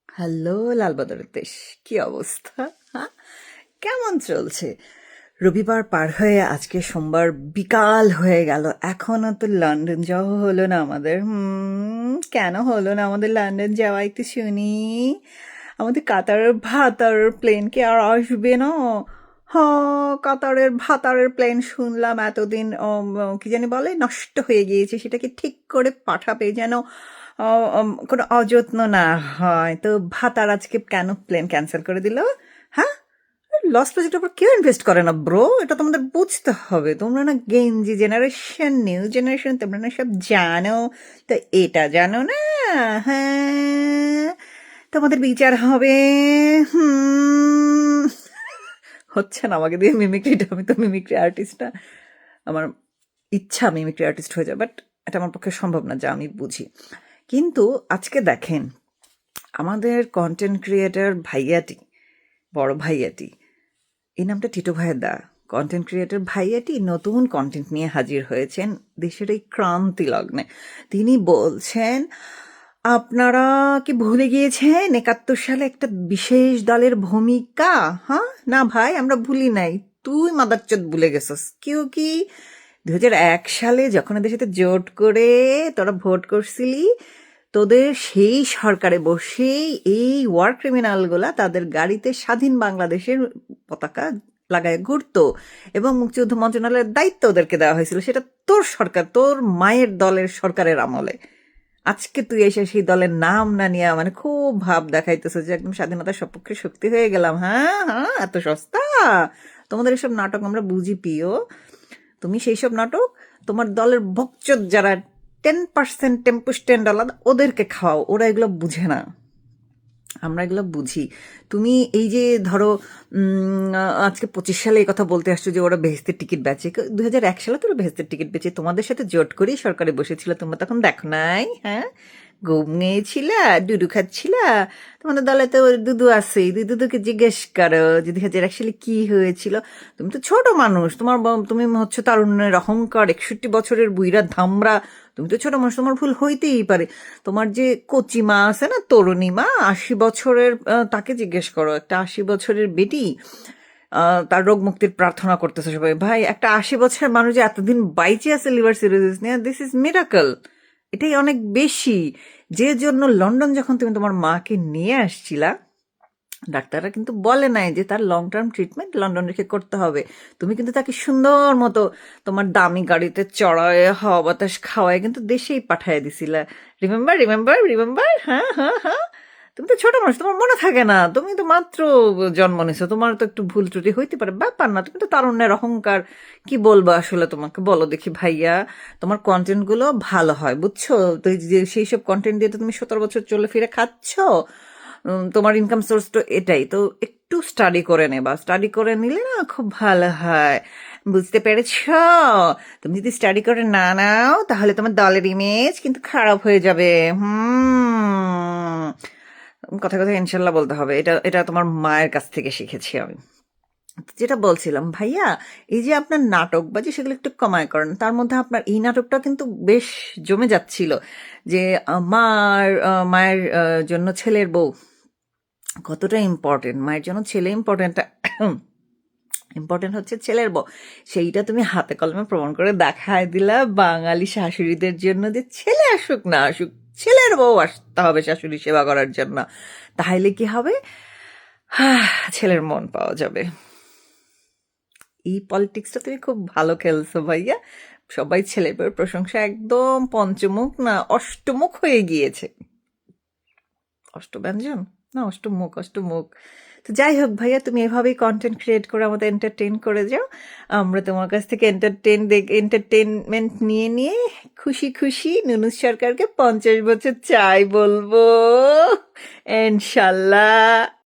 Hello লালবাদরের দেশ, কি অবস্থা? হ্যাঁ, কেমন চলছে? রবিবার পার হয়ে আজকে সোমবার বিকাল হয়ে গেল, এখনো তো লন্ডন যাওয়া হলো না আমাদের। কেন হলো না আমাদের লন্ডন যাওয়া, একটু শুনি। আমাদের কাতারের ভাতারের প্লেন কি আর আসবে না? হ, কাতারের ভাতারের প্লেন শুনলাম এতদিন কি জানি বলে নষ্ট হয়ে গিয়েছে, সেটাকে ঠিক করে পাঠাবে যেন কোনো অযত্ন না হয়। তো ভাতার আজকে কেন প্লেন ক্যান্সেল করে দিল? হ্যাঁ, লস প্রজেক্টের উপর কেউ ইনভেস্ট করে না ব্রো, এটা তোমাদের বুঝতে হবে। তোমরা না গেঞ্জি জেনারেশন, নিউ জেনারেশন, তোমরা না সব জানো। তো এটা জানো না? হ্যাঁ, তোমাদের বিচার হবে। হুম, হচ্ছে না আমাকে দিয়ে মিমিক্রিটা, আমি তো মিমিক্রি আর্টিস্ট না। আমার ইচ্ছা মিমিক্রি আর্টিস্ট হয়ে যায়, বাট এটা আমার পক্ষে সম্ভব না, যা আমি বুঝি। কিন্তু আজকে দেখেন, আমাদের কন্টেন্ট ক্রিয়েটার ভাইয়াটি, বড় ভাইয়াটি, এই নামটা টিটো ভাইয়ের দা, কন্টেন্ট ক্রিয়েটর ভাইয়াটি নতুন কন্টেন্ট নিয়ে হাজির হয়েছেন দেশের এই ক্রান্তি লগ্নে। তিনি বলছেন, আপনারা কি ভুলে গিয়েছেন 71 সালে একটা বিশেষ দলের ভূমিকা? হ্যাঁ না ভাই, আমরা ভুলি নাই। তুই মাদারচোদ ভুলে গেছিস। কেউ কি 2001 সালে যখন এদের সাথে জোট করে তোরা ভোট করছিলি, তোদের সেই সরকারে বসেই এই ওয়ার ক্রিমিনালগুলা তাদের গাড়িতে স্বাধীন বাংলাদেশের পতাকা লাগায় ঘুরতো, এবং মুক্তিযুদ্ধ মন্ত্রণালয়ের দায়িত্ব ওদেরকে দেওয়া হয়েছিল। সেটা তোর সরকার, তোর মায়ের দলের সরকারের আমলে। আজকে তুই এসে সেই দলের নাম না নিয়ে মানে খুব ভাব দেখাইতেছে যে একদম স্বাধীনতার সপক্ষে শক্তি হয়ে গেলাম। হ্যাঁ হ্যাঁ, এত সস্তা? তোমাদের এসব নাটক আমরা বুঝি প্রিয়। তুমি সেই সব নাটক তোমার দলের ভোগচোদ যারা 10% টেম্পুস্ট্যান্ড আলাদা, ওদেরকে খাওয়াও, ওরা এগুলো বুঝে না, আমরা এগুলো বুঝি। তুমি এই যে ধরো আজকে 25 সালে এই কথা বলতে আসছো যে ওরা বেহেস্তের টিকিট বেচে। 2001 সালে তো ওরা বেহেস্তের টিকিট বেচে তোমাদের সাথে জোট করেই সরকারে বসেছিল, তোমরা তখন দেখো নাই? হ্যাঁ, ঘুম নিয়েছিলা, ডুডু খাচ্ছিলা। তোমাদের দলে তো দুদু আছেই, দুদুকে জিজ্ঞেস করো যে 2001 সালে কি হয়েছিল। তুমি তো ছোট মানুষ, তুমি হচ্ছে তারুণ্যের অহংকার, 61 বছরের বুইরা ধামরা। তুমি তো ছোট মানুষ, তোমার ভুল হইতেই পারে। তোমার যে কচি মা আছে না, তরুণী মা, 80 বছরের, তাকে জিজ্ঞেস করো। একটা 80 বছরের বেটি তার রোগ মুক্তির প্রার্থনা করতেছে সবাই। ভাই, একটা 80 বছরের মানুষ যে এতদিন বাইচে আছে লিভার সিরোসিস নিয়ে, দিস ইজ মিরাকল। এটাই অনেক বেশি। যে জন্য লন্ডন যখন তুমি তোমার মাকে নিয়ে আসছিলা, ডাক্তাররা কিন্তু বলে নাই যে তার লং টার্ম ট্রিটমেন্ট লন্ডন রেখে করতে হবে। তুমি কিন্তু তাকে সুন্দর মতো তোমার দামি গাড়িতে চড়ায়, হাওয়া বাতাস খাওয়ায় কিন্তু দেশেই পাঠিয়ে দিছিলা। Remember remember remember? হ্যাঁ হ্যাঁ হ্যাঁ। তুমি তো ছোট মানুষ, তোমার মনে থাকে না? তুমি তো মাত্র জন্ম নিছো, তোমার তো একটু ভুল ত্রুটি হইতে পারে, ব্যাপার না। তুমি তো তারুণ্যের অহংকার। কি বলবো আসলে তোমাকে, বলো দেখি ভাইয়া। তোমার কন্টেন্ট গুলো ভালো হয় বুঝছো, তো এই যে সেই সব কন্টেন্ট দিয়ে তো তুমি 17 বছর চলে ফিরে খাচ্ছ। তোমার ইনকাম সোর্স তো এটাই। তো একটু স্টাডি করে নেবা, স্টাডি করে নিলে না খুব ভালো হয়, বুঝতে পেরেছ? তুমি যদি স্টাডি করে না নাও তাহলে তোমার দলের ইমেজ কিন্তু খারাপ হয়ে যাবে। কথা কথা ইনশাল্লাহ বলতে হবে, এটা এটা তোমার মায়ের কাছ থেকে শিখেছি আমি। যেটা বলছিলাম ভাইয়া, এই যে আপনার নাটক বাজি সেগুলো একটু কমায় করেন। তার মধ্যে আপনার এই নাটকটা কিন্তু বেশ জমে যাচ্ছিল, যে মায়ের জন্য ছেলের বউ কতটা ইম্পর্টেন্ট, মায়ের জন্য ছেলে ইম্পর্টেন্ট, ইম্পর্টেন্ট হচ্ছে ছেলের বউ। সেইটা তুমি হাতে কলমে প্রমাণ করে দেখায় দিলা বাঙালি শাশুড়িদের জন্য, যে ছেলে আসুক না আসুক, ছেলের বউ আসতে হবে শাশুড়ি সেবা করার জন্য। তাহলে কি হবে? ছেলের মন পাওয়া যাবে। এই পলিটিক্সটা তুমি খুব ভালো খেলছো ভাইয়া। সবাই ছেলের বউয়ের প্রশংসা একদম পঞ্চমুখ না অষ্টমুখ হয়ে গিয়েছে। অষ্টব্যঞ্জন না, অষ্টমুখ, অষ্টমুখ। তো যাই হোক ভাইয়া, তুমি এভাবেই কন্টেন্ট ক্রিয়েট করে আমাদের এন্টারটেইন করে যাও। আমরা তোমার কাছ থেকে এন্টারটেনমেন্ট নিয়ে নিয়ে খুশি খুশি নুনুস সরকারকে 50 বছর চাই বলবো, ইনশাল্লাহ।